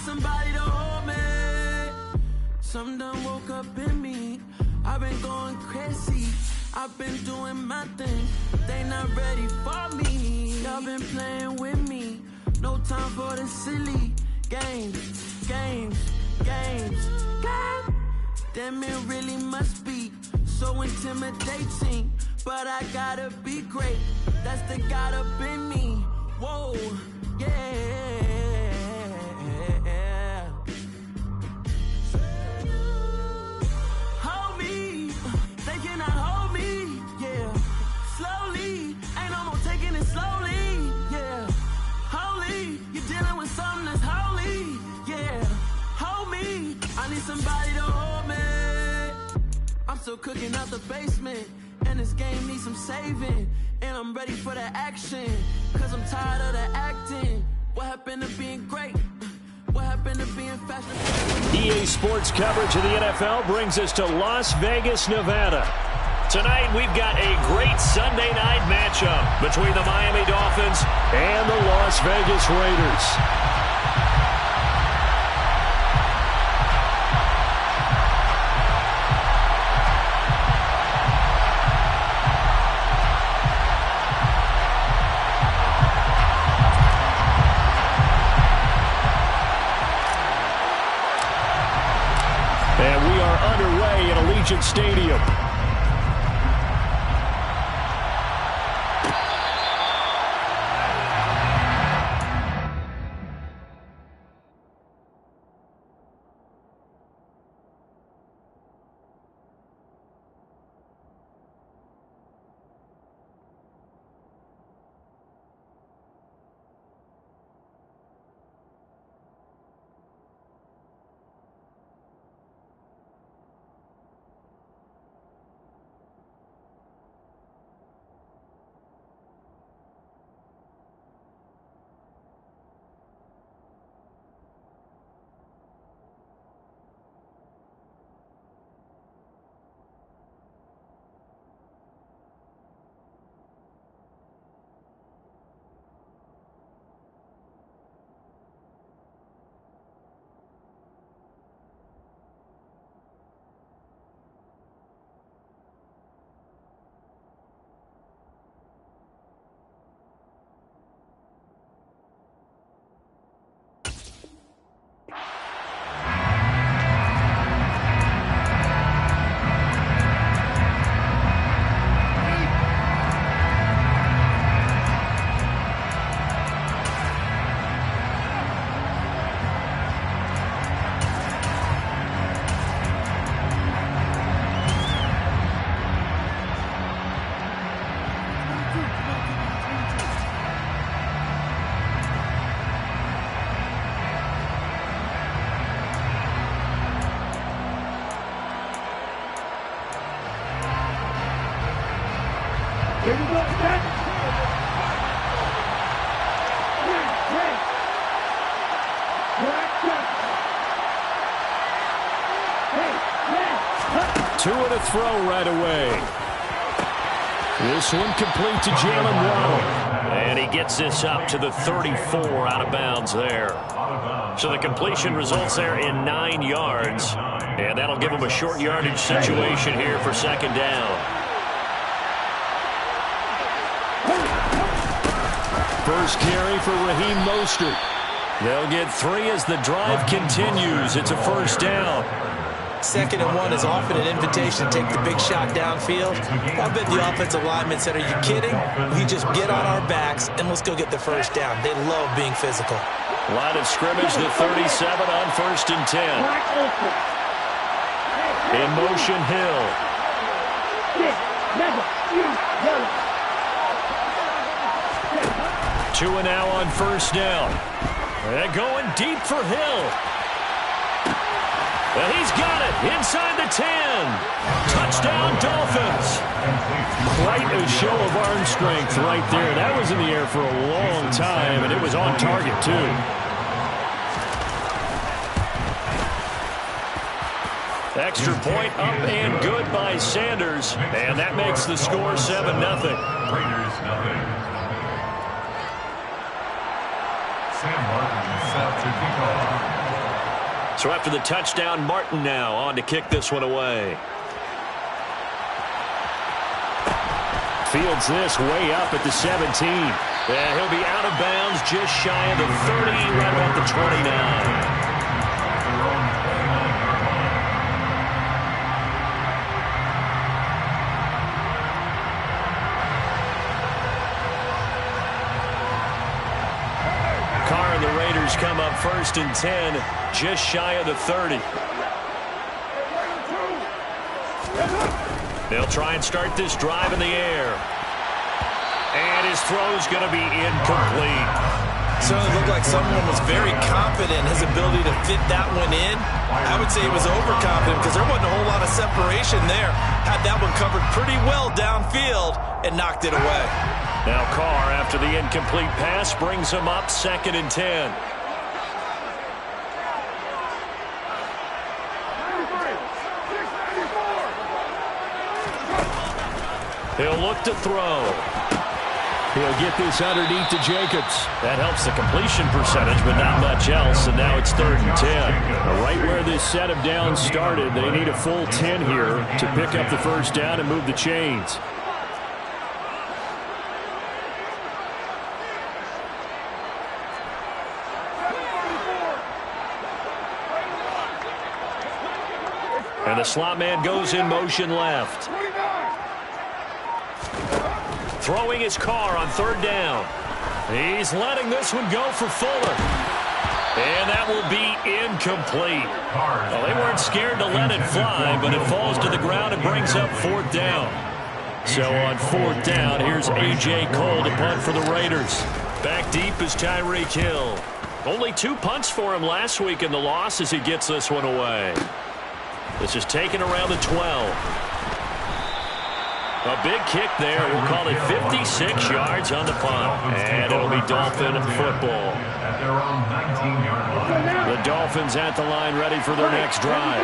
somebody to hold me. Some done woke up in me. I've been going crazy. I've been doing my thing. They not ready for me. Y'all been playing with me. No time for the silly games, games, games, games. Damn, it really must be so intimidating. But I gotta be great. That's the God up in me. Whoa, yeah. Hold me. They cannot hold me. Yeah. Slowly. Ain't no more taking it slowly. Yeah. Holy. You're dealing with something that's holy. Yeah. Hold me. I need somebody to hold me. I'm still cooking out the basement. And this game needs some saving. And I'm ready for the action. Cause I'm tired of the acting. What happened to being great? What happened to being fashionable? EA Sports coverage of the NFL brings us to Las Vegas, Nevada. Tonight we've got a great Sunday night matchup between the Miami Dolphins and the Las Vegas Raiders. And we are underway at Allegiant Stadium. Two and a throw right away. This one complete to Jalen Waddle. And he gets this up to the 34 out of bounds there. So the completion results there in 9 yards. And that'll give him a short yardage situation here for second down. First carry for Raheem Mostert. They'll get 3 as the drive continues. It's a first down. 2nd and 1 is often an invitation to take the big shot downfield. I bet the offensive linemen said, are you kidding? We just get on our backs and let's go get the first down. They love being physical. Line of scrimmage, the 37 on 1st and 10. In motion, Hill. 2 and now on first down. They're going deep for Hill. And he's got it inside the 10. Touchdown, Dolphins. Quite a show of arm strength right there. That was in the air for a long time, and it was on target, too. Extra point up and good by Sanders. And that makes the score 7-0. Raiders, nothing. Sam Martin set to kick off. So after the touchdown, Martin now on to kick this one away. Fields this way up at the 17. Yeah, he'll be out of bounds just shy of the 30, right about the 29. Carr and the Raiders come up 1st and 10, just shy of the 30. They'll try and start this drive in the air. And his throw's going to be incomplete. Certainly looked like someone was very confident in his ability to fit that one in. I would say he was overconfident because there wasn't a whole lot of separation there. Had that one covered pretty well downfield and knocked it away. Now Carr, after the incomplete pass, brings him up 2nd and 10. He'll look to throw. He'll get this underneath to Jacobs. That helps the completion percentage, but not much else, and now it's 3rd and 10. Right where this set of downs started, they need a full 10 here to pick up the first down and move the chains. And the slot man goes in motion left. Throwing his Carr on 3rd down. He's letting this one go for Fuller. And that will be incomplete. Well, they weren't scared to let it fly, but it falls to the ground and brings up 4th down. So on 4th down, here's A.J. Cole to punt for the Raiders. Back deep is Tyreek Hill. Only 2 punts for him last week in the loss as he gets this one away. This is taken around the 12. A big kick there. We'll call it 56 yards on the punt. And it'll be Dolphin football. The Dolphins at the line ready for their next drive.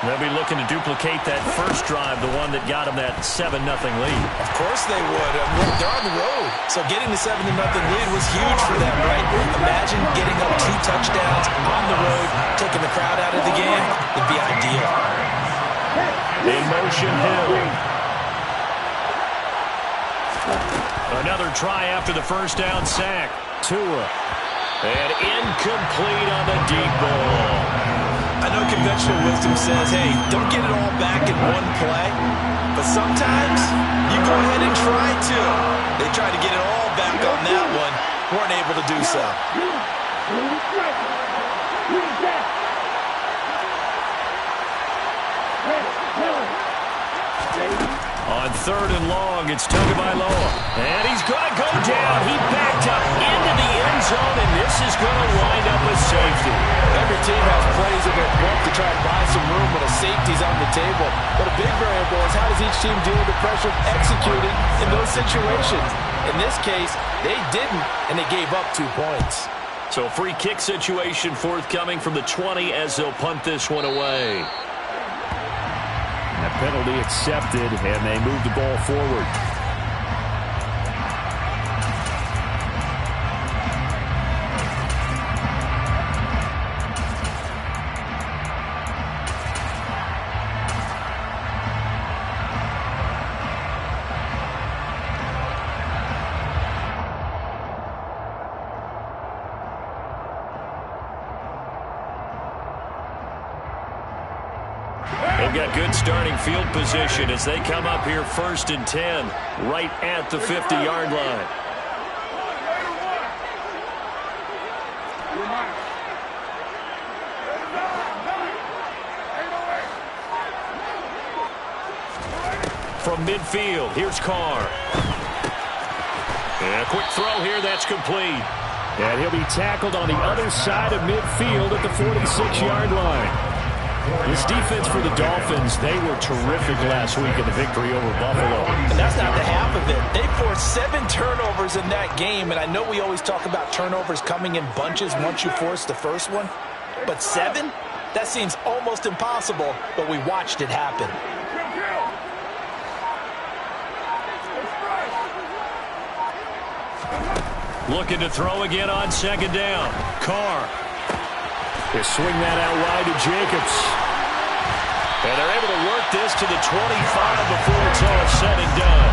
They'll be looking to duplicate that first drive, the one that got them that 7-0 lead. Of course they would. They're on the road. So getting the 7-0 lead was huge for them, right? Imagine getting up 2 touchdowns on the road, taking the crowd out of the game. It'd be ideal. In motion, Hill. Another try after the first down sack. Tua. And incomplete on the deep ball. I know conventional wisdom says, hey, don't get it all back in one play. But sometimes you go ahead and try to. They tried to get it all back on that one. Weren't able to do so. On 3rd and long, it's Tagovailoa. And he's going to go down. He backed up into the end zone, and this is going to wind up a safety. Every team has plays in their book to try to buy some room when a safety's on the table. But a big variable is how does each team deal with the pressure of executing in those situations. In this case, they didn't, and they gave up 2 points. So free kick situation forthcoming from the 20 as they'll punt this one away. A penalty accepted, and they move the ball forward. They've got good starting field position as they come up here 1st and 10, right at the 50-yard line. From midfield, here's Carr. And a quick throw here, that's complete. And he'll be tackled on the other side of midfield at the 46-yard line. This defense for the Dolphins, they were terrific last week in the victory over Buffalo. And that's not the half of it. They forced 7 turnovers in that game, and I know we always talk about turnovers coming in bunches once you force the first one, but 7? That seems almost impossible, but we watched it happen. Looking to throw again on 2nd down. Carr. They swing that out wide to Jacobs. And they're able to work this to the 25 before it's all said and done.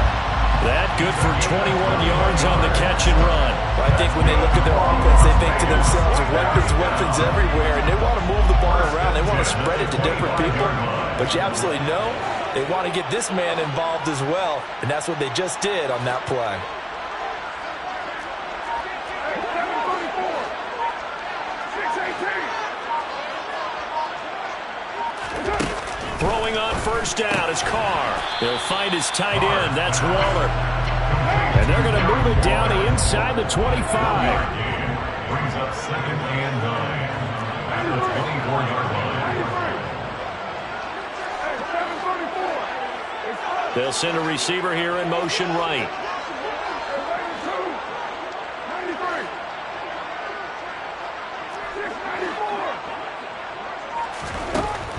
That good for 21 yards on the catch and run. Well, I think when they look at their offense, they think to themselves, weapons everywhere, and they want to move the ball around. They want to spread it to different people. But you absolutely know they want to get this man involved as well, and that's what they just did on that play. Throwing on first down is Carr. He'll find his tight end. That's Waller. And they're going to move it down to inside the 25. Brings up 2nd and 9 at the 24-yard line. They'll send a receiver here in motion right.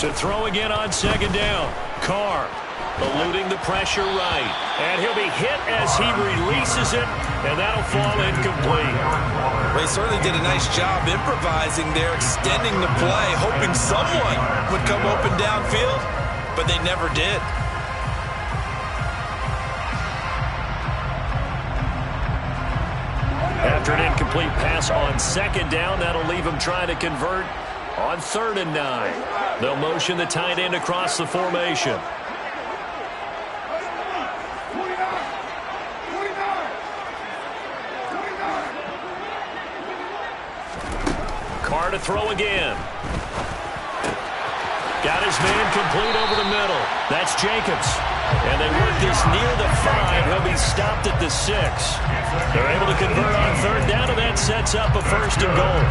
To throw again on 2nd down. Carr eluding the pressure right. And he'll be hit as he releases it, and that'll fall incomplete. Well, he certainly did a nice job improvising there, extending the play, hoping someone would come open downfield, but they never did. After an incomplete pass on 2nd down, that'll leave him trying to convert on 3rd and 9. They'll motion the tight end across the formation. Carr to throw again. Got his man complete over the middle. That's Jacobs. And they work this near the 5. He'll be stopped at the 6. They're able to convert on 3rd down, and that sets up a 1st and goal.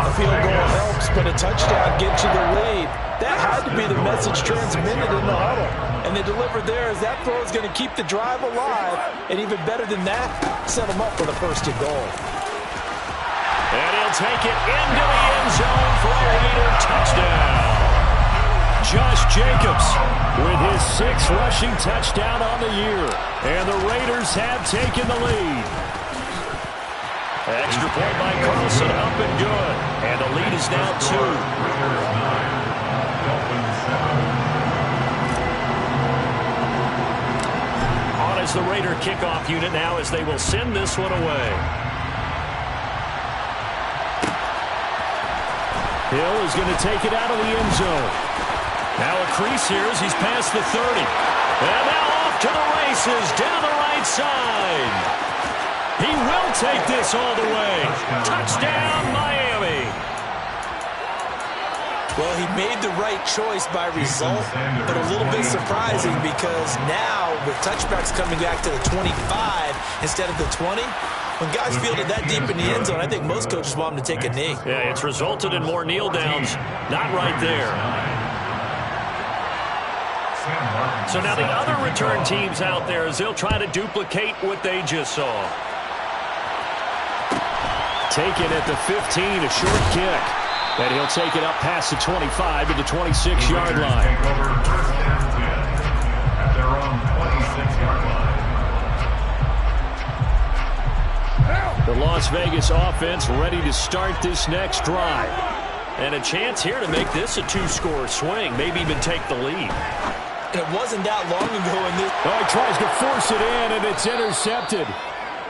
A field goal helps, but a touchdown gets you the lead. That had to be the message transmitted in the huddle. And they delivered there as that throw is going to keep the drive alive. And even better than that, set them up for the 1st and goal. And he'll take it into the end zone for a Raider touchdown. Josh Jacobs with his 6th rushing touchdown on the year. And the Raiders have taken the lead. Extra point by Carlson, up and good. And the lead is now 2. On is the Raider kickoff unit now as they will send this one away. Hill is going to take it out of the end zone. Now a crease here as he's past the 30. And now off to the races, down the right side. He will take this all the way. Touchdown, Miami. Well, he made the right choice by result, but a little bit surprising because now with touchbacks coming back to the 25 instead of the 20, when guys fielded that deep in the end zone, I think most coaches want them to take a knee. Yeah, it's resulted in more kneel downs. Not right there. So now the other return teams out there as they'll try to duplicate what they just saw. Taken at the 15, a short kick. And he'll take it up past the 25 to the 26-yard line. Take over 1st and 10 at their own 26-yard line. The Las Vegas offense ready to start this next drive. And a chance here to make this a 2-score swing, maybe even take the lead. And it wasn't that long ago in this. Oh, he tries to force it in, and it's intercepted.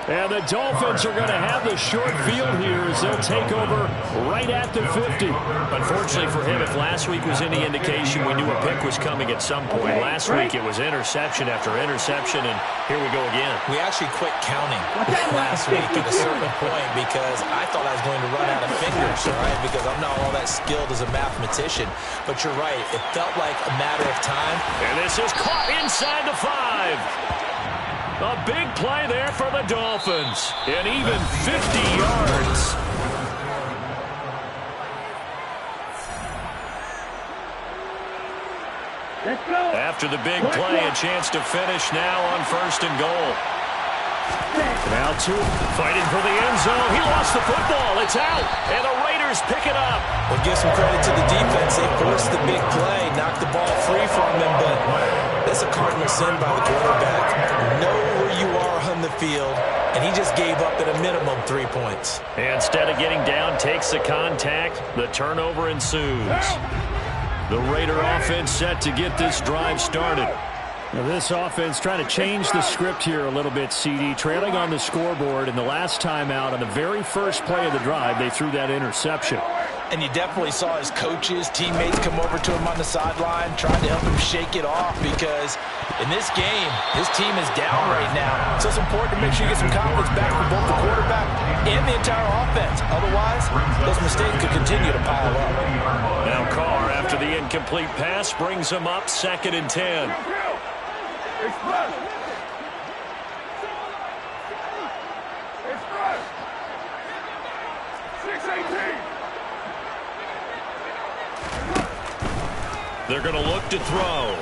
And the Dolphins are going to have the short field here as they'll take over right at the 50. Unfortunately for him, if last week was any indication, we knew a pick was coming at some point. Last week it was interception after interception, and here we go again. We actually quit counting last week at a certain point because I thought I was going to run out of fingers, all right, because I'm not all that skilled as a mathematician. But you're right, it felt like a matter of time. And this is caught inside the 5. A big play there for the Dolphins. And even 50 yards. Let's go. After the big play, a chance to finish now on 1st and goal. Now two. Fighting for the end zone. He lost the football. It's out. And the Raiders pick it up. Well, give some credit to the defense. They forced the big play, knocked the ball free from him, but That's a cardinal sin by the quarterback. Know where you are on the field, and he just gave up at a minimum 3 points. Instead of getting down, takes the contact. The turnover ensues. The Raider offense set to get this drive started. Now this offense trying to change the script here a little bit, CD. Trailing on the scoreboard, and the last time out on the very first play of the drive, they threw that interception. And you definitely saw his coaches, teammates come over to him on the sideline, trying to help him shake it off, because in this game, his team is down right now. So it's important to make sure you get some confidence back from both the quarterback and the entire offense. Otherwise, those mistakes could continue to pile up. Now Carr, after the incomplete pass, brings him up 2nd and 10. Express. 6-18. They're going to look to throw.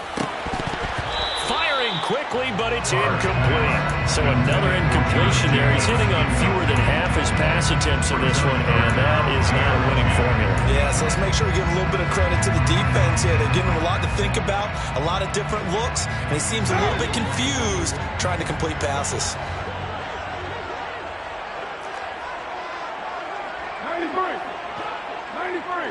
Firing quickly, but it's incomplete. So another incompletion there. He's hitting on fewer than half his pass attempts in this one, and that is not a winning formula. Yeah, so let's make sure we give a little bit of credit to the defense here. They're giving him a lot to think about, a lot of different looks, and he seems a little bit confused trying to complete passes. 93. 93.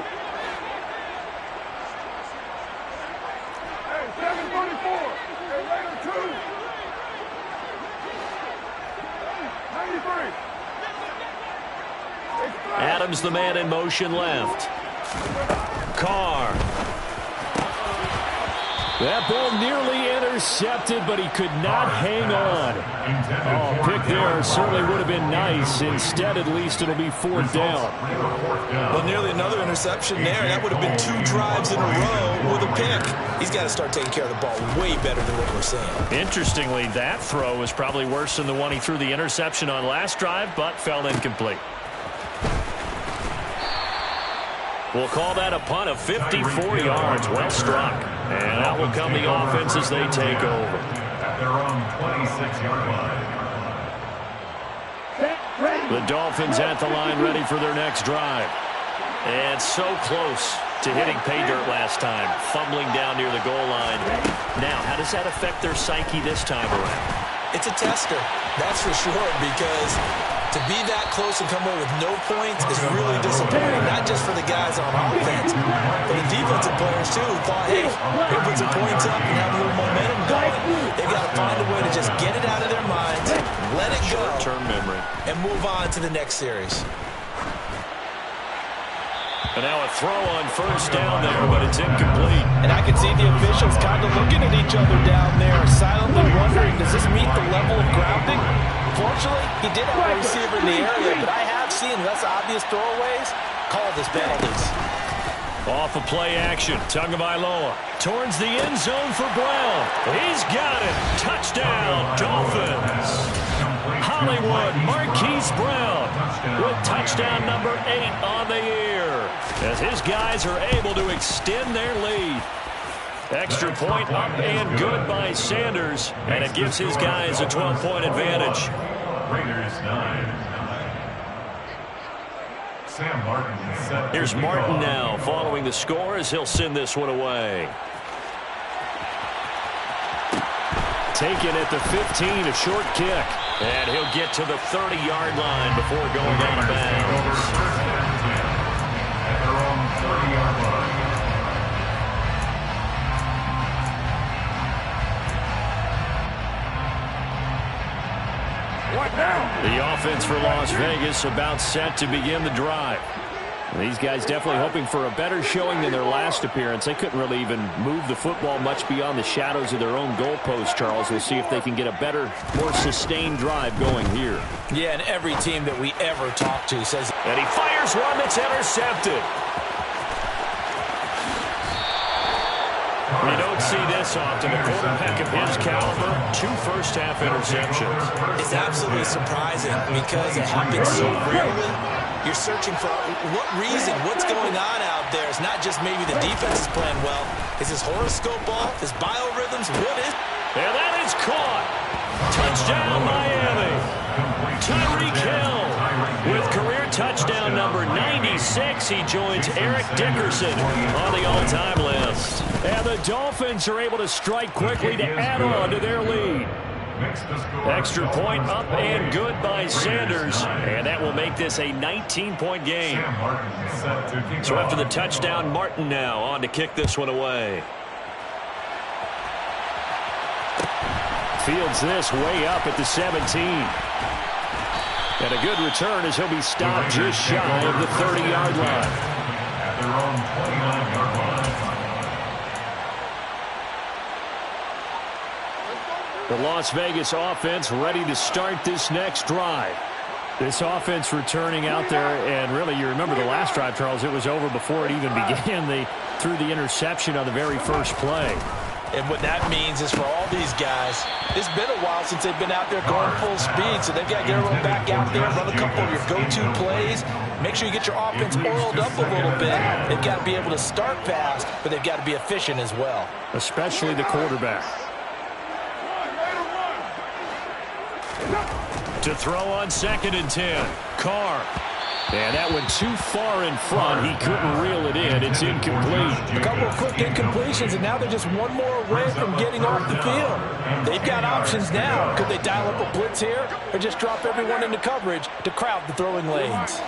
Hey, 744. Hey, Raider 2. 93. Adams, the man in motion left. Carr. That ball nearly intercepted, but he could not hang on. Oh, pick there certainly would have been nice. Instead, at least it'll be 4th down. Well, nearly another interception there. That would have been 2 drives in a row with a pick. He's got to start taking care of the ball way better than what we're seeing. Interestingly, that throw was probably worse than the one he threw the interception on last drive, but fell incomplete. We'll call that a punt of 54 yards. Well struck. And out will come the offense as they take over. At their own 26-yard line. The Dolphins at the line ready for their next drive. And so close to hitting pay dirt last time. Fumbling down near the goal line. Now, how does that affect their psyche this time around? It's a tester, that's for sure, because to be that close and come away with no points is really disappointing, not just for the guys on offense, but the defensive players, too, who thought, hey, they put some points up and have a little momentum going. They've got to find a way to just get it out of their minds, let it go, short-term memory, and move on to the next series. And now a throw on 1st down there, but it's incomplete. And I can see the officials kind of looking at each other down there, silently wondering, does this meet the level of grounding? Fortunately, he did have a receiver in the area, but I have seen less obvious throwaways called as penalties. Off of play action, Tagovailoa towards the end zone for Brown. He's got it. Touchdown, Dolphins. Hollywood Marquise Brown with touchdown number 8 on the year, as his guys are able to extend their lead. Extra point up and good by Sanders, and it gives his guys a 12-point advantage. Raiders 9. Sam Martin is set. Here's Martin now following the score as he'll send this one away. Taken at the 15, a short kick. And he'll get to the 30-yard line before going out of bounds. At their own 30-yard line. What now? The offense for Las Vegas about set to begin the drive. These guys definitely hoping for a better showing than their last appearance. They couldn't really even move the football much beyond the shadows of their own goalpost, Charles. We'll see if they can get a better, more sustained drive going here. Yeah, and every team that we ever talk to says... And he fires one that's intercepted. You don't see this often. A quarterback of his caliber, 2 first-half interceptions. It's absolutely surprising because it happens so rarely. You're searching for what reason, what's going on out there. It's not just maybe the defense is playing well. Is his horoscope off? His biorhythms? What is? And that is caught. Touchdown, Miami. Tyreek Hill with career touchdown number 96. He joins Eric Dickerson on the all-time list. And the Dolphins are able to strike quickly to add on to their lead. Extra point up and good by Sanders. And that will make this a 19-point game. So after the touchdown, Martin now on to kick this one away. Fields this way up at the 17. And a good return as he'll be stopped just shy of the 30-yard line. At their own 29-yard line. The Las Vegas offense ready to start this next drive. This offense returning out there, and really you remember the last drive, Charles, it was over before it even began. They threw the interception on the very first play. And what that means is for all these guys, it's been a while since they've been out there going full speed, so they've got to get everyone back out there, run a couple of your go-to plays, make sure you get your offense oiled up a little bit. They've got to be able to start fast, but they've got to be efficient as well. Especially the quarterback. To throw on 2nd and 10. Carr. And that went too far in front. He couldn't reel it in. It's incomplete. A couple of quick incompletions, and now they're just one more away from getting off the field. They've got options now. Could they dial up a blitz here or just drop everyone into coverage to crowd the throwing lanes?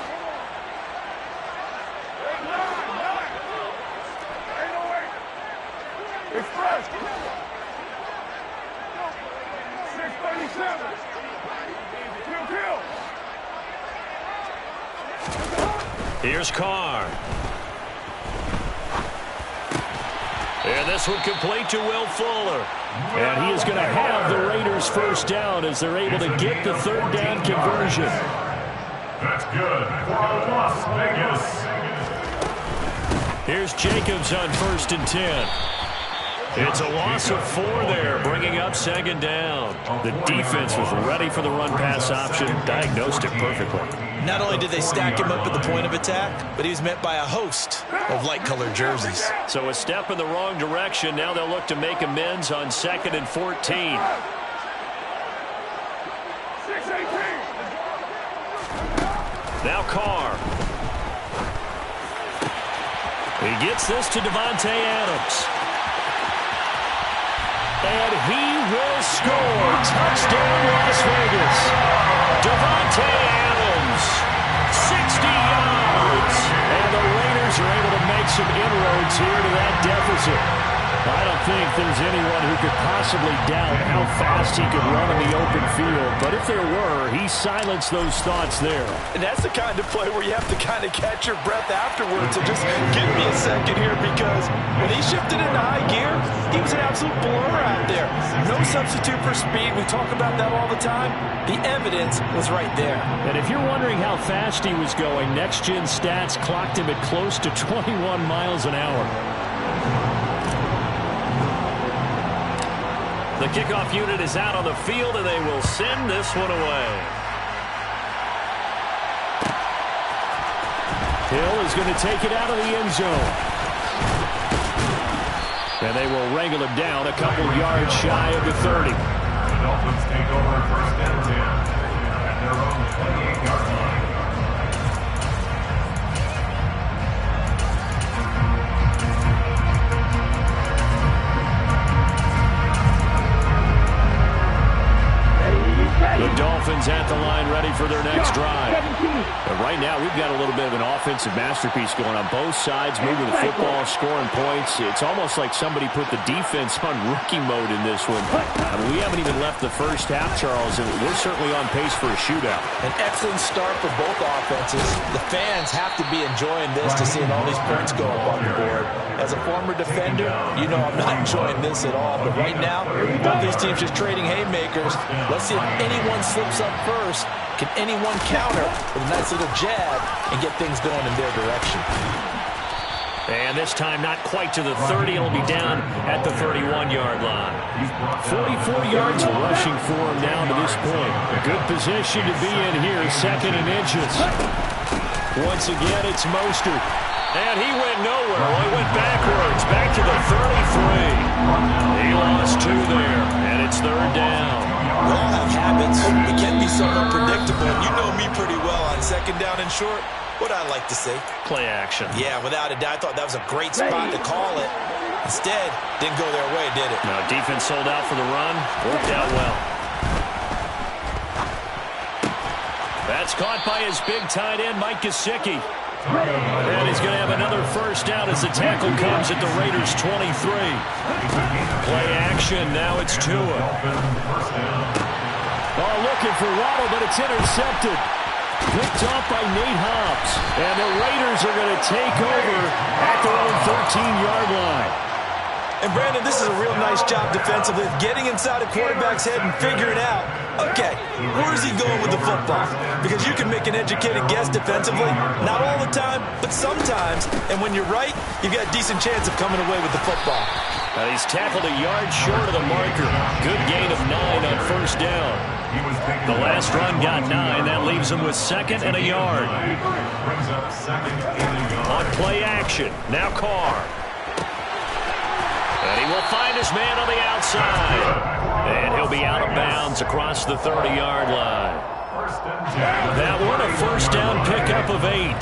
Here's Carr. And this one complete to Will Fuller. And he is going to have the Raiders first down as they're able to get the third down conversion. That's good for Las Vegas. Here's Jacobs on 1st and 10. It's a loss of 4 there, bringing up 2nd down. The defense was ready for the run-pass option, diagnosed it perfectly. Not only did they stack him up at the point of attack, but he was met by a host of light-colored jerseys. So a step in the wrong direction. Now they'll look to make amends on 2nd and 14. Now Carr. He gets this to Davante Adams. And he will score. Touchdown, Las Vegas. Davante Adams, 60 yards. And the Raiders are able to make some inroads here to that deficit. I don't think there's anyone who could possibly doubt how fast he could run in the open field. But if there were, he silenced those thoughts there. And that's the kind of play where you have to kind of catch your breath afterwards. So just give me a second here, because when he shifted into high gear, he was an absolute blur out there. No substitute for speed. We talk about that all the time. The evidence was right there. And if you're wondering how fast he was going, Next Gen Stats clocked him at close to 21 miles an hour. The kickoff unit is out on the field, and they will send this one away. Hill is going to take it out of the end zone. And they will wrangle him down a couple yards shy of the 30. The Dolphins take over 1st and 10 at their own 28-yard line. The Dolphins at the line, ready for their next drive. But right now, we've got a little bit of an offensive masterpiece going on both sides, moving the football, scoring points. It's almost like somebody put the defense on rookie mode in this one. I mean, we haven't even left the first half, Charles, and we're certainly on pace for a shootout. An excellent start for both offenses. The fans have to be enjoying this to seeing all these points go up on the board. As a former defender, you know I'm not enjoying this at all. But right now, both these teams just trading haymakers. Let's see if anyone slips up first. Can anyone counter with a nice little jab and get things going in their direction? And this time not quite to the 30. It'll be down at the 31-yard line. 44 yards rushing for him now to this point. A good position to be in here, 2nd and inches. Once again, it's Mostert. And he went nowhere. Well, he went backwards, back to the 33. He lost 2 there, and it's 3rd down. We all have habits. We can be somewhat predictable. You know me pretty well on 2nd down and short. What I like to say? Play action. Yeah, without a doubt. I thought that was a great spot to call it. Instead, didn't go their way, did it? No, defense sold out for the run. Worked out well. That's caught by his big tight end, Mike Gesicki. And he's going to have another 1st down as the tackle comes at the Raiders' 23. Play action. Now it's Tua. Oh, looking for Waddle, but it's intercepted. Picked off by Nate Hobbs. And the Raiders are going to take over at their own 13-yard line. And, Brandon, this is a real nice job defensively, getting inside a quarterback's head and figuring out, okay, where is he going with the football? Because you can make an educated guess defensively, not all the time, but sometimes. And when you're right, you've got a decent chance of coming away with the football. Now he's tackled a yard short of the marker. Good gain of 9 on 1st down. The last run got 9. That leaves him with 2nd and a yard. On play action, now Carr. And he will find his man on the outside. And he'll be out of bounds across the 30-yard line. That one a 1st down pickup of 8.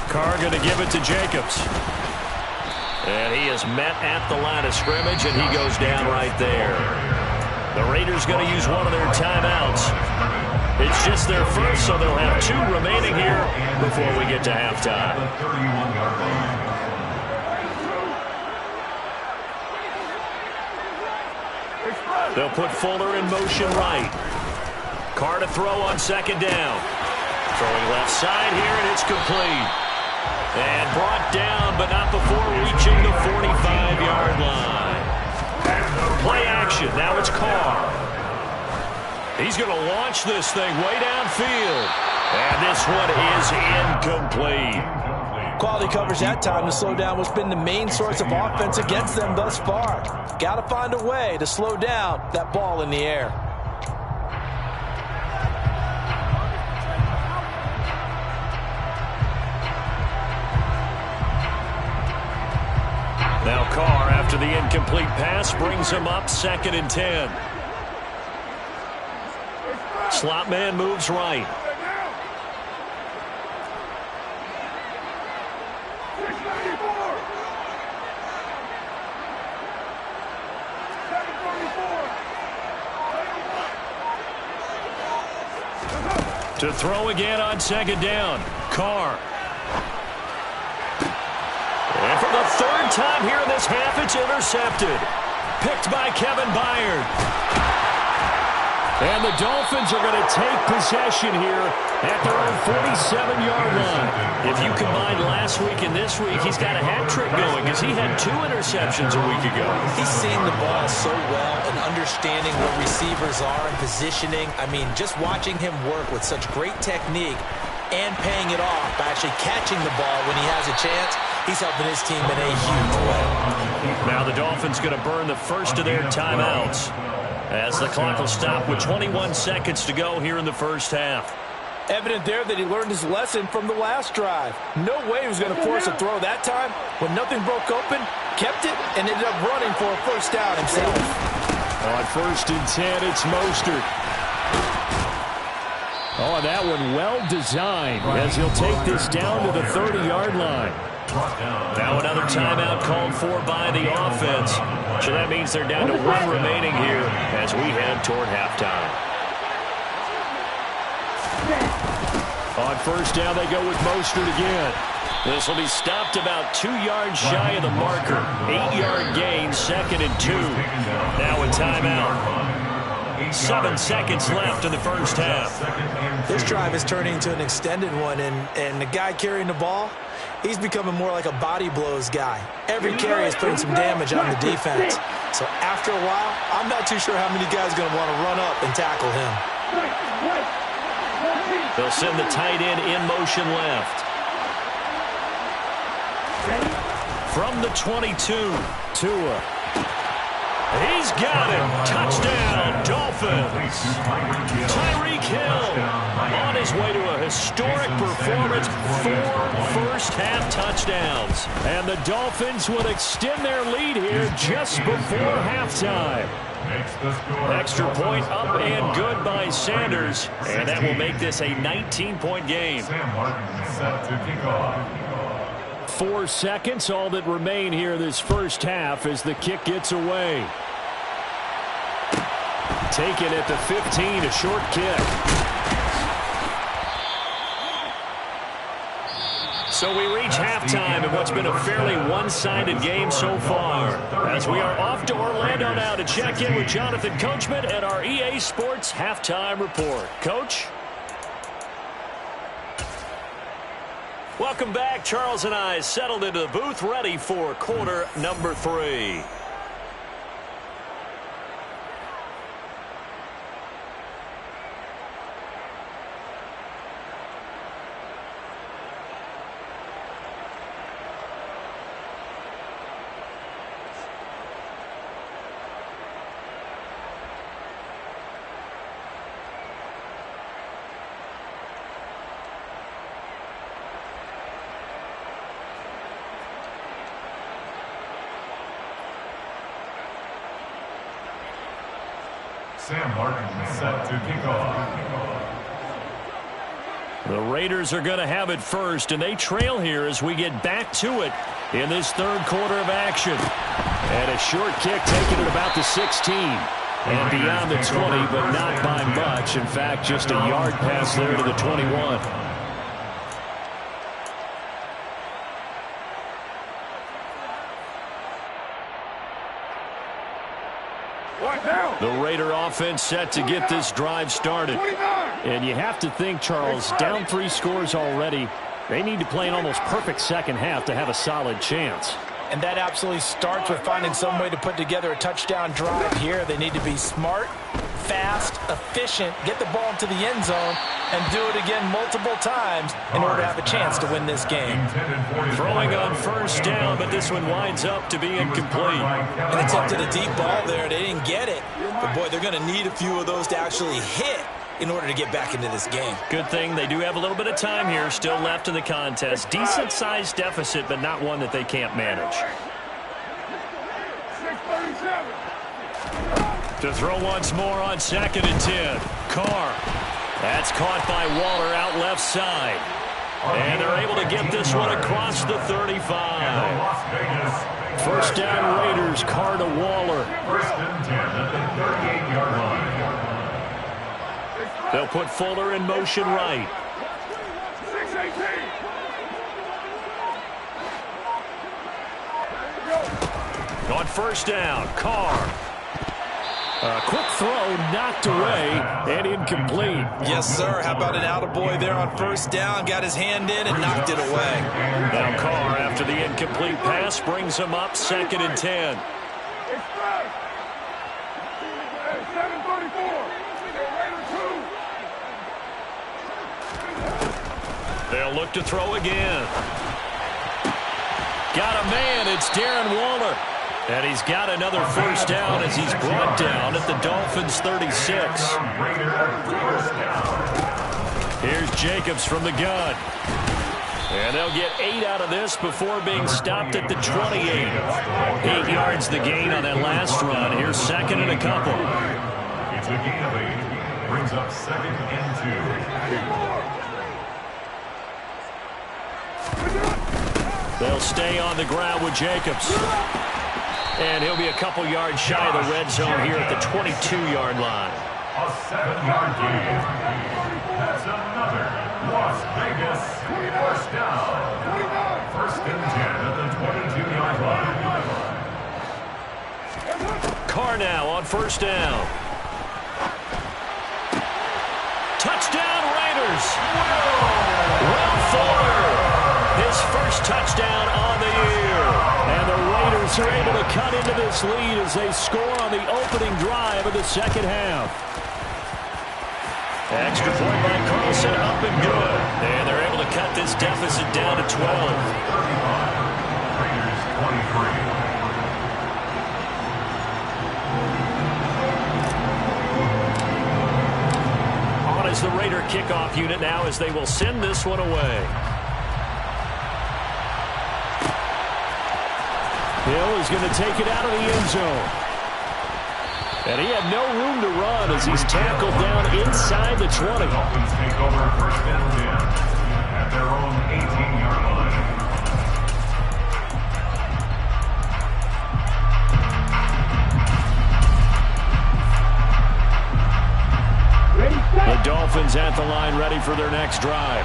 Carr going to give it to Jacobs. And he is met at the line of scrimmage, and he goes down right there. The Raiders going to use one of their timeouts. It's just their first, so they'll have 2 remaining here before we get to halftime. They'll put Fuller in motion right. Carr to throw on 2nd down. Throwing left side here, and it's complete. And brought down, but not before reaching the 45-yard line. Play action. Now it's Carr. He's going to launch this thing way downfield. And this one is incomplete. Quality coverage that time to slow down what's been the main source of offense against them thus far. Got to find a way to slow down that ball in the air. Now Carr, after the incomplete pass, brings him up 2nd and 10. Slot man moves right. To throw again on 2nd down. Carr. And for the 3rd time here in this half, it's intercepted. Picked by Kevin Byard. And the Dolphins are going to take possession here at their own 47-yard line. If you combine last week and this week, he's got a hat trick going because he had 2 interceptions a week ago. He's seeing the ball so well and understanding where receivers are and positioning. I mean, just watching him work with such great technique and paying it off by actually catching the ball when he has a chance, he's helping his team in a huge way. Now the Dolphins going to burn the first of their timeouts, as the clock will stop with 21 seconds to go here in the 1st half. Evident there that he learned his lesson from the last drive. No way he was going to force a throw that time. When nothing broke open, kept it, and ended up running for a 1st down himself. On 1st and 10, it's Mostert. Oh, that one well designed as he'll take this down to the 30-yard line. Now another timeout called for by the offense. So that means they're down to 1 remaining here as we head toward halftime. On 1st down, they go with Mostert again. This will be stopped about 2 yards shy of the marker. 8-yard gain, 2nd and 2. Now a timeout. 7 seconds left in the 1st half. This drive is turning into an extended one, and the guy carrying the ball, he's becoming more like a body blows guy. Every carry is putting some damage on the defense. So after a while, I'm not too sure how many guys are going to want to run up and tackle him. They'll send the tight end in motion left. From the 22, Tua. He's got him. Touchdown, Dolphins. Tyreek Hill his way to a historic performance, 4 first-half touchdowns. And the Dolphins will extend their lead here just before halftime. Extra point up and good by Sanders, and that will make this a 19-point game. Sam Martin set to kick off. 4 seconds, all that remain here this first half as the kick gets away. Taken at the 15, a short kick. So we reach halftime in what's been a fairly one-sided game so far. As we are off to Orlando now to check in with Jonathan Coachman at our EA Sports Halftime Report. Coach? Welcome back. Charles and I settled into the booth, ready for quarter number 3. Sam Martin set to kick off. The Raiders are going to have it first, and they trail here as we get back to it in this third quarter of action. And a short kick taken at about the 16. And beyond the 20, but not by much. In fact, just a yard pass there to the 21. The Raider offense set to get this drive started. And you have to think, Charles, down 3 scores already. They need to play an almost perfect second half to have a solid chance. And that absolutely starts with finding some way to put together a touchdown drive here. They need to be smart, fast, efficient, get the ball into the end zone, and do it again multiple times in order to have a chance to win this game. Throwing on first down, but this one winds up to be incomplete. And it's up to the deep ball there. They didn't get it. But, boy, they're going to need a few of those to actually hit in order to get back into this game. Good thing they do have a little bit of time here still left in the contest. Decent-sized deficit, but not one that they can't manage. To throw once more on 2nd and 10. Carr. That's caught by Waller out left side. And they're able to get this one across the 35. First down Raiders, Carr to Waller. First and 10 at the 38-yard line. They'll put Fuller in motion right. On first down, Carr. A quick throw knocked away and incomplete. Yes, sir. How about an attaboy there on first down? Got his hand in and knocked it away. Now Carr, after the incomplete pass, brings him up 2nd and 10. They'll look to throw again. Got a man. It's Darren Waller. And he's got another first down as he's brought down at the Dolphins' 36. Here's Jacobs from the gun. And they'll get 8 out of this before being stopped at the 28. 8 yards the gain on that last run. Here's 2nd and a couple. It's a gain of 8. Brings up 2nd and 2. They'll stay on the ground with Jacobs. And he'll be a couple yards shy of the red zone here at the 22-yard line. A 7-yard gain. That's another Las Vegas first down. First and 10 at the 22-yard line. Carr now on first down. Touchdown Raiders. Will Fuller. His first touchdown on the year. And the Raiders are able to cut into this lead as they score on the opening drive of the second half. Extra point by Carlson, up and good. And they're able to cut this deficit down to 12. 35. Raiders 23. as the Raider kickoff unit now as they will send this one away. Hill is going to take it out of the end zone. And he had no room to run as he's tackled down inside the 20. Dolphins take over 1st and 10 at their own 18-yard line. The Dolphins at the line ready for their next drive.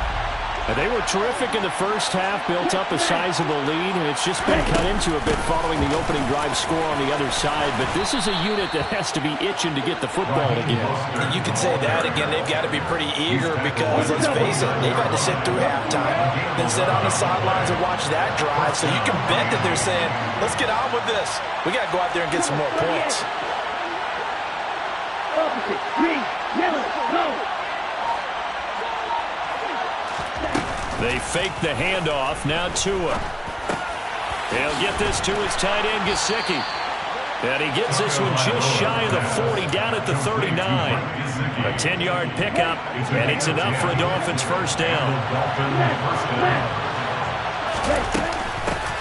They were terrific in the first half, built up a sizable lead, and it's just been cut into a bit following the opening drive score on the other side. But this is a unit that has to be itching to get the football again. You can say that again. They've got to be pretty eager because, let's face it, they've had to sit through halftime, then sit on the sidelines and watch that drive. So you can bet that they're saying, let's get on with this. We got to go out there and get some more points. Green, yellow, go! They fake the handoff. Now Tua. He'll get this to his tight end, Gesicki. And he gets this one just shy of the 40, down at the 39. A 10-yard pickup, and it's enough for a Dolphins first down.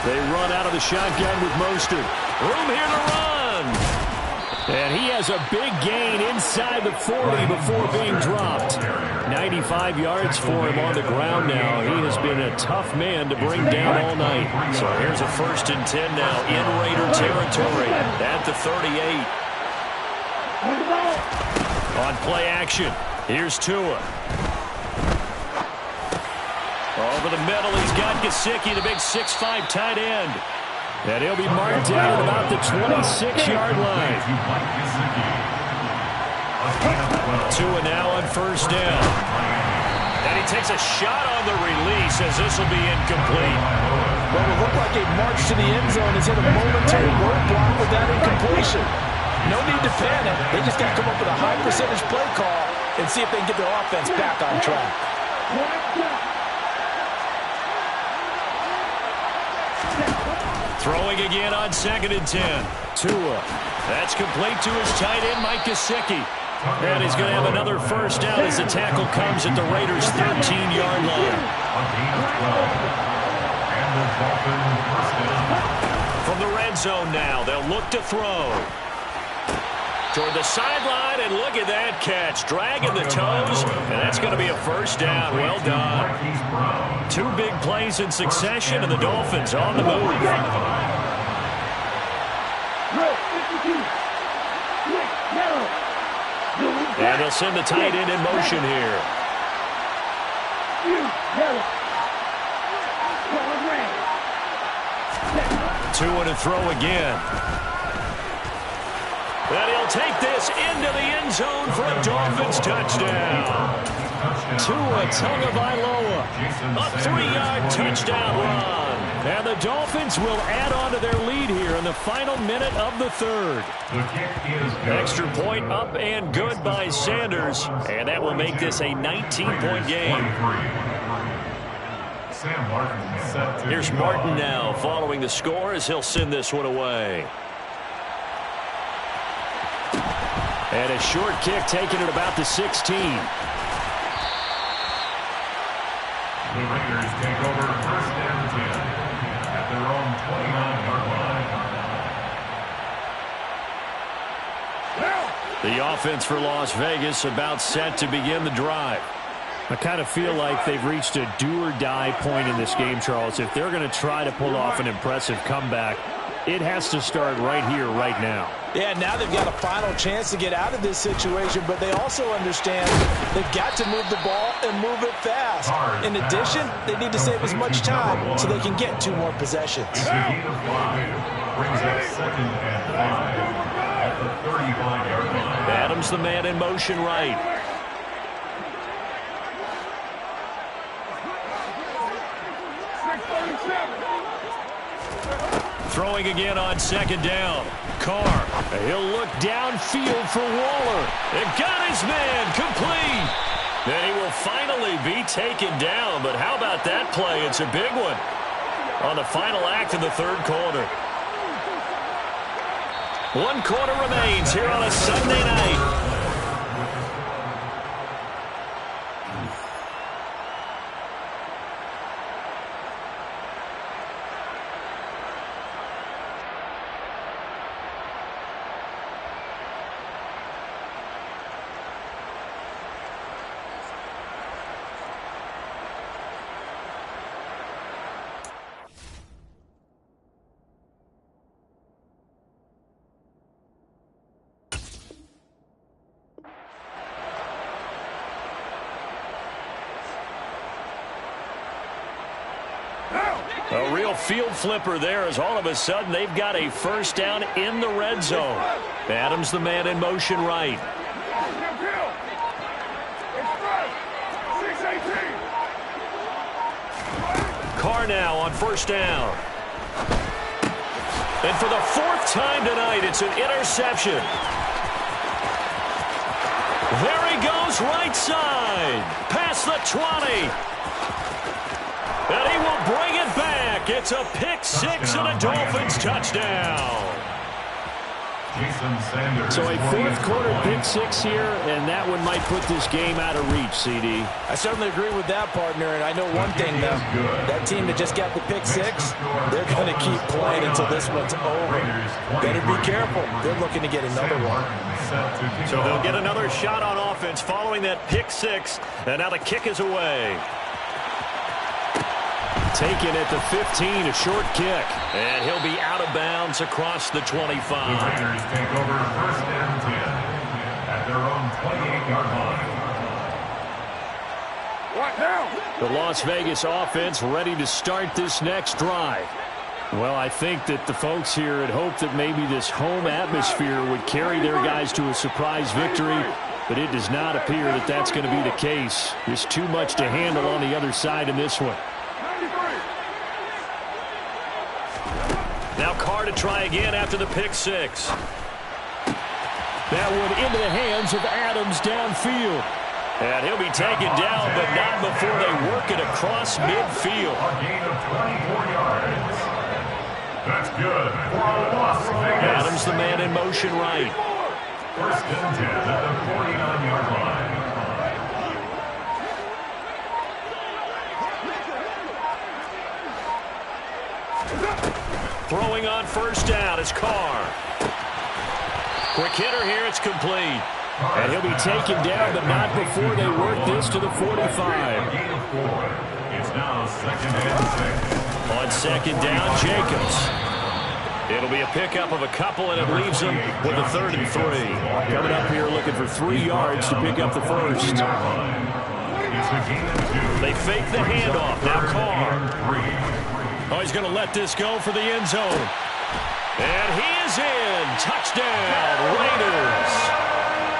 They run out of the shotgun with Mostert. Room here to run. And he has a big gain inside the 40 before being dropped. 95 yards for him on the ground now. He has been a tough man to bring down all night. So here's a 1st and 10 now in Raider territory at the 38. On play action, here's Tua. Over the middle, he's got Gesicki, the big 6'5" tight end. And he'll be marked down at about the 26-yard line. Tua now on 1st down. And he takes a shot on the release as this will be incomplete. Well, it looked like a march to the end zone has hit a momentary roadblock with that incompletion. No need to panic. They just got to come up with a high percentage play call and see if they can get their offense back on track. Throwing again on 2nd and 10. Tua. That's complete to his tight end, Mike Gesicki. And he's going to have another first down as the tackle comes at the Raiders' 13-yard line. From the red zone now, they'll look to throw. Toward the sideline, and look at that catch. Dragging the toes, and that's going to be a first down. Well done. 2 big plays in succession, and the Dolphins on the move. And they'll send the tight end in motion here. Tua to throw again. And he'll take this into the end zone for a Dolphins touchdown. Tua Tagovailoa, a 3-yard touchdown run. And the Dolphins will add on to their lead here in the final minute of the 3rd. Extra point up and good by Sanders. And that will make this a 19-point game. Here's Martin now following the score as he'll send this one away. And a short kick taken at about the 16. The Raiders take over 1st and 10 at their own 29-yard line. The offense for Las Vegas about set to begin the drive. I kind of feel like they've reached a do-or-die point in this game, Charles. If they're going to try to pull off an impressive comeback, it has to start right here, right now. Yeah, now they've got a final chance to get out of this situation, but they also understand they've got to move the ball and move it fast. In addition, they need to save as much time so they can get 2 more possessions. Brings up 2nd and 5 at the 35-yard line. Adams the man in motion right. Throwing again on 2nd down. Carr. He'll look downfield for Waller. And got his man complete. Then he will finally be taken down. But how about that play? It's a big one on the final act of the 3rd quarter. 1 quarter remains here on a Sunday night. A real field flipper there as all of a sudden they've got a first down in the red zone. Adams the man in motion right. Carr now on first down. And for the fourth time tonight, it's an interception. There he goes right side. Past the 20. And he will bring it back. It's a pick six and a Dolphins touchdown. So a fourth quarter pick six here, and that one might put this game out of reach, CD. I certainly agree with that, partner, and I know one thing, though. That team that just got the pick six, they're going to keep playing until this one's over. Better be careful. They're looking to get another one. So they'll get another shot on offense following that pick six, and now the kick is away. Taken at the 15, a short kick. And he'll be out of bounds across the 25. The Raiders take over first and 10 at their own 28-yard line. What now? The Las Vegas offense ready to start this next drive. Well, I think that the folks here had hoped that maybe this home atmosphere would carry their guys to a surprise victory, but it does not appear that that's going to be the case. There's too much to handle on the other side in this one. Now Carr to try again after the pick six. That one into the hands of Adams downfield. And he'll be taken down, but not before they work it across midfield. A gain of 24 yards. That's good for Las Vegas. Adams the man in motion right. First and 10 at the 49-yard line. Throwing on first down is Carr. Quick hitter here, it's complete. And he'll be taken down, but not before they work this to the 45. A gain of 4. It's now second and 6. On second down, Jacobs. It'll be a pickup of a couple, and it leaves them with a 3rd and 3. Coming up here looking for 3 yards to pick up the first. It's a gain of 2. They fake the handoff. Now Carr. Oh, he's going to let this go for the end zone. And he is in. Touchdown, Raiders.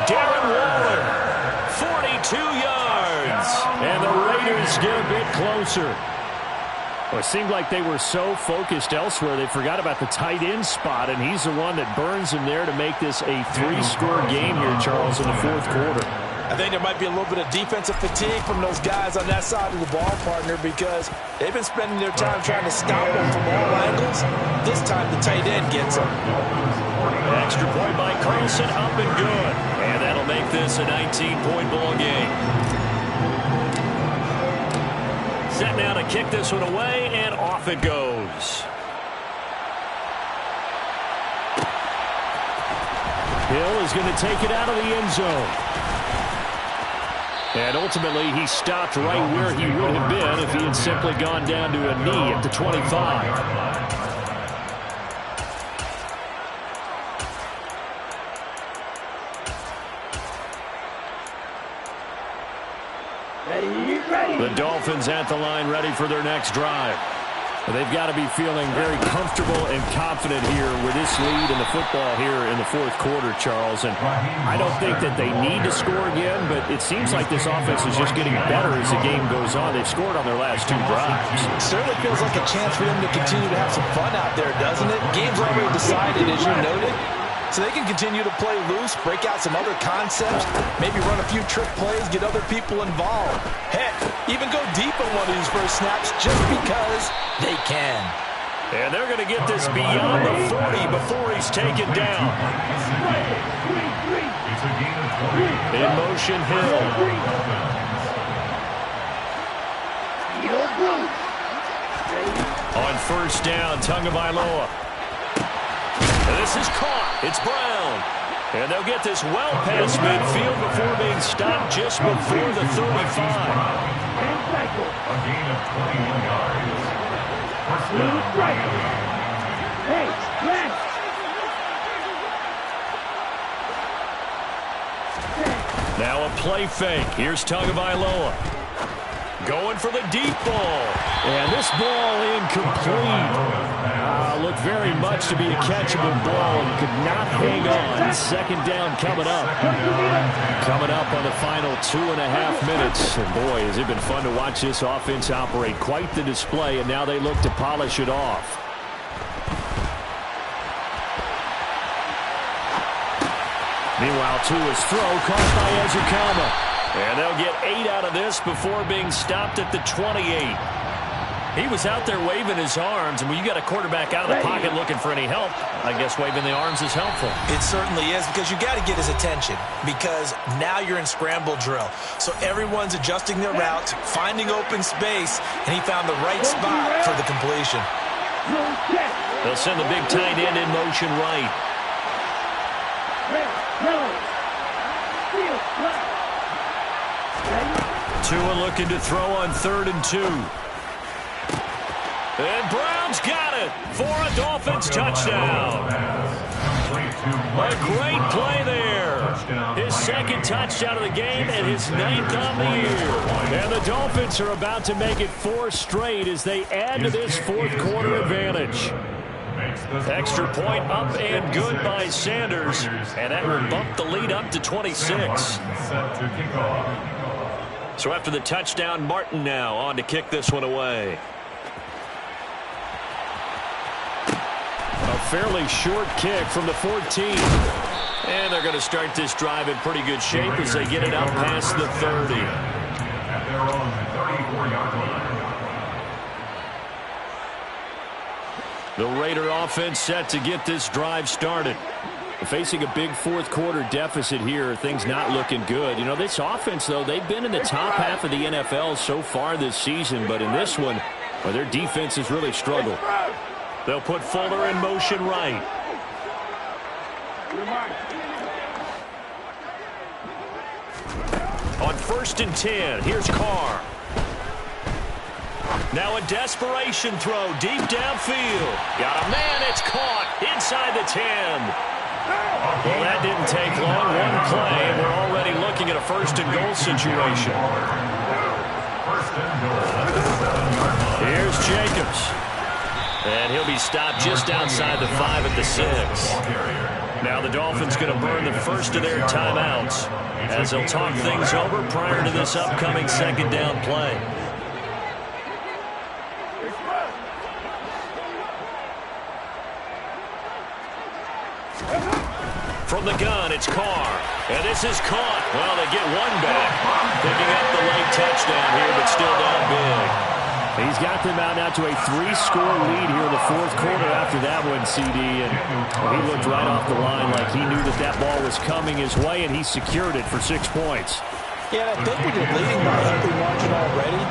Darren Waller, 42 yards. And the Raiders get a bit closer. Well, it seemed like they were so focused elsewhere, they forgot about the tight end spot, and he's the one that burns him there to make this a 3-score game here, Charles, in the fourth quarter. I think there might be a little bit of defensive fatigue from those guys on that side of the ball, partner, because they've been spending their time trying to stop them from all angles. This time the tight end gets them. Extra point by Carlson, up and good. And that'll make this a 19-point ball game. Set now to kick this one away, and off it goes. Hill is going to take it out of the end zone. And ultimately, he stopped right where he would have been if he had simply gone down to a knee at the 25. The Dolphins at the line ready for their next drive. They've got to be feeling very comfortable and confident here with this lead in the football here in the fourth quarter, Charles. And I don't think that they need to score again, but it seems like this offense is just getting better as the game goes on. They've scored on their last 2 drives. It certainly feels like a chance for them to continue to have some fun out there, doesn't it? Game's already decided, as you noted. So they can continue to play loose, break out some other concepts, maybe run a few trick plays, get other people involved. Heck, even go deep on one of these first snaps just because they can. And they're going to get this beyond the 40 before he's taken down. It's a gain of 20. In motion, Hill. first down. Tagovailoa. And this is caught. It's Brown. And they'll get this well past midfield before being stopped just before the 35. A gain of 21 yards. First down. Hey, left. Now a play fake. Here's Tagovailoa. Going for the deep ball. And this ball incomplete. Looked very much to be a catchable ball and could not hang on. Second down coming up. Coming up on the final 2.5 minutes. And boy, has it been fun to watch this offense operate. Quite the display, and now they look to polish it off. Meanwhile, Tua's throw caught by Ezukama. And they'll get 8 out of this before being stopped at the 28. He was out there waving his arms, and when you got a quarterback out of the pocket looking for any help, I guess waving the arms is helpful. It certainly is, because you got to get his attention, because now you're in scramble drill. So everyone's adjusting their routes, finding open space, and he found the right spot for the completion. They'll send the big tight end in motion right. Tua looking to throw on 3rd and 2. And Brown's got it for a Dolphins touchdown. A great play there. His second touchdown of the game and his 9th on the year. And the Dolphins are about to make it 4 straight as they add to this fourth quarter advantage. Extra point up and good by Sanders. And that will bump the lead up to 26. So after the touchdown, Martin now on to kick this one away. A fairly short kick from the 14. And they're going to start this drive in pretty good shape as they get it up past the 30. At their own 34-yard line. The Raider offense set to get this drive started. Facing a big fourth quarter deficit here, things not looking good. You know, this offense, though, they've been in the top half of the NFL so far this season, but in this one, well, their defense has really struggled. They'll put Fuller in motion right. On 1st and 10, here's Carr. Now a desperation throw deep downfield. Got a man, it's caught inside the 10. Well, that didn't take long. One play, and we're already looking at a 1st and goal situation. Here's Jacobs. And he'll be stopped just outside the 5 at the 6. Now the Dolphins going to burn the first of their timeouts as they'll talk things over prior to this upcoming 2nd down play. From the gun, it's Carr. And this is caught. Well, they get one back. Picking up the late touchdown here, but still down big. He's got them out now to a 3-score lead here in the fourth quarter after that one, CD. And he looked right off the line like he knew that that ball was coming his way, and he secured it for 6 points. Yeah, I think when you're leading by a healthy margin already,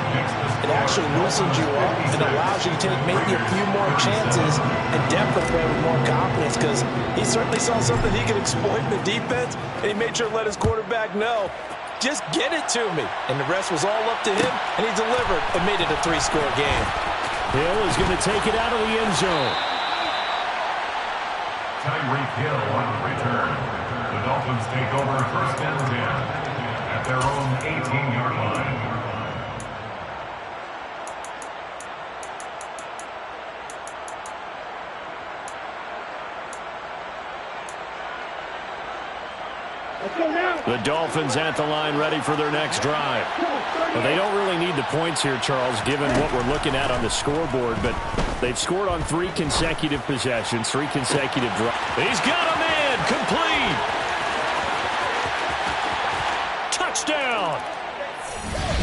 it actually loosens you up and allows you to take maybe a few more chances and definitely play with more confidence, because he certainly saw something he could exploit in the defense, and he made sure to let his quarterback know, just get it to me. And the rest was all up to him, and he delivered and made it a 3-score game. Hill is going to take it out of the end zone. Tyreek Hill on the return. The Dolphins take over 1st and 10. At their own 18-yard line. The Dolphins at the line ready for their next drive. Well, they don't really need the points here, Charles, given what we're looking at on the scoreboard, but they've scored on 3 consecutive possessions, 3 consecutive drives. He's got a man, complete. Touchdown!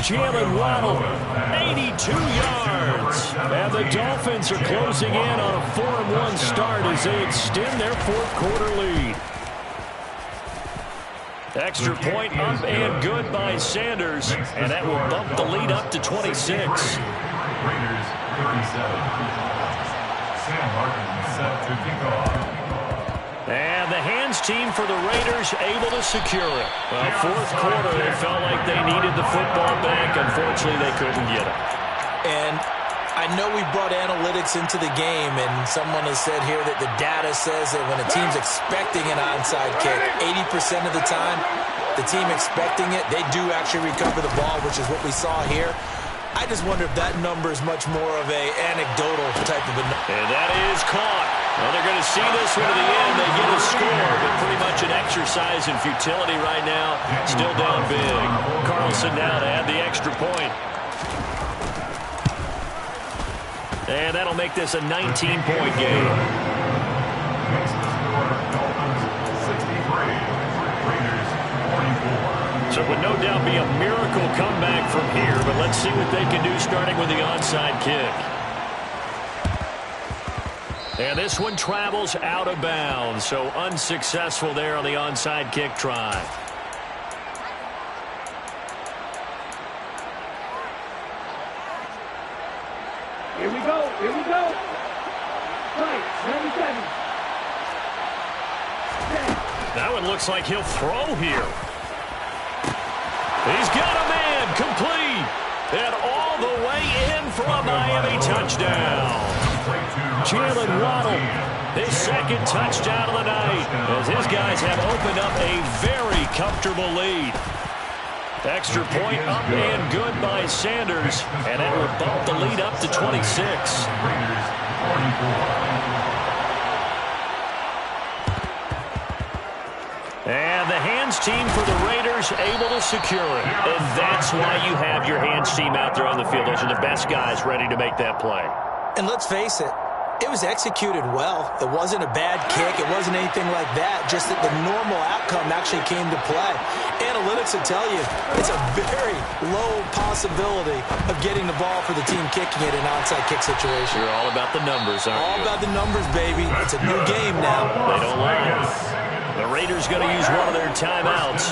Jalen Waddle, 82 yards. And the Dolphins are closing in on a 4-1 start as they extend their fourth quarter lead. Extra point up and good by Sanders, and that will bump the lead up to 26. Raiders 37. Sam Martin set to kick off. And the hands team for the Raiders able to secure it. Well, fourth quarter, they felt like they needed the football back. Unfortunately, they couldn't get it. And I know we brought analytics into the game, and someone has said here that the data says that when a team's expecting an onside kick, 80% of the time, the team expecting it, they do actually recover the ball, which is what we saw here. I just wonder if that number is much more of a anecdotal type of a number. And that is caught. Well, they're going to see this one to the end. They get a score, but pretty much an exercise in futility right now. Still down big. Carlson now to add the extra point. And that'll make this a 19-point game. Makes the score Dolphins 63, Raiders 44. So it would no doubt be a miracle comeback from here, but let's see what they can do starting with the onside kick. And this one travels out of bounds, so unsuccessful there on the onside kick try. Here we go. Here we go. Right, 97. That one looks like he'll throw here. He's got a man complete. And all the way in for a Miami touchdown. Jalen Waddle, his second touchdown of the night, as his guys have opened up a very comfortable lead. Extra point up and good by Sanders, and that will bump the lead up to 26. Raiders 44. And the hands team for the Raiders able to secure it. And that's why you have your hands team out there on the field. Those are the best guys ready to make that play. And let's face it, it was executed well. It wasn't a bad kick. It wasn't anything like that. Just that the normal outcome actually came to play. Analytics will tell you it's a very low possibility of getting the ball for the team kicking it in an onside kick situation. You're all about the numbers, aren't you? All about the numbers, baby. It's a new game now. They don't lie. The Raiders going to use one of their timeouts,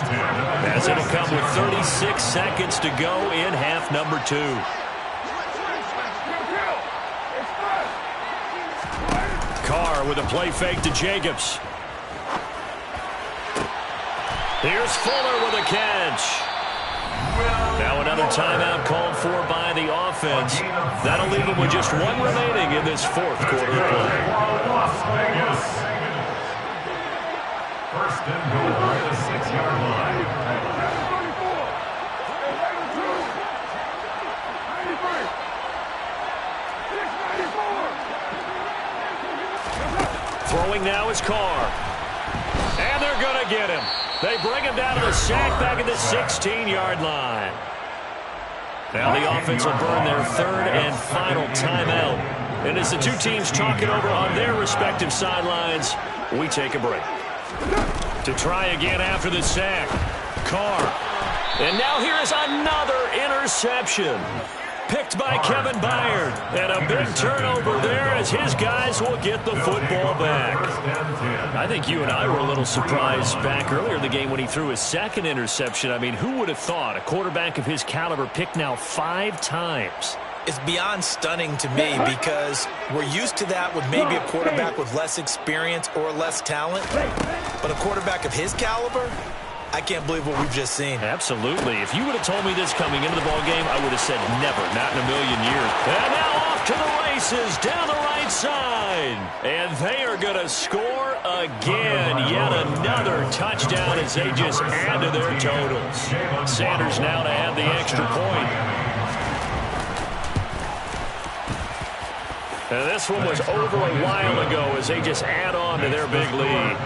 as it'll come with 36 seconds to go in half number 2. Carr with a play fake to Jacobs. Here's Fuller with a catch. Now another timeout called for by the offense. That'll leave them with just one remaining in this fourth quarter of play. Las Vegas. First and goal at the 6-yard line. Throwing now is Carr. And they're going to get him. They bring him down to the sack back at the 16-yard line. Now the offense will burn their third and final timeout. And as the two teams talk it over on their respective sidelines, we take a break. To try again after the sack, Carr. And now here is another interception. Picked by Kevin Byard. And a big turnover there as his guys will get the football back. I think you and I were a little surprised back earlier in the game when he threw his second interception. I mean, who would have thought a quarterback of his caliber picked now 5 times? It's beyond stunning to me because we're used to that with maybe a quarterback with less experience or less talent. But a quarterback of his caliber, I can't believe what we've just seen. Absolutely. If you would have told me this coming into the ballgame, I would have said never, not in a million years. And now off to the races, down the right side. And they are going to score again. Yet another touchdown as they just add to their totals. Sanders now to add the extra point. And this one was over a while ago as they just add on to their big lead.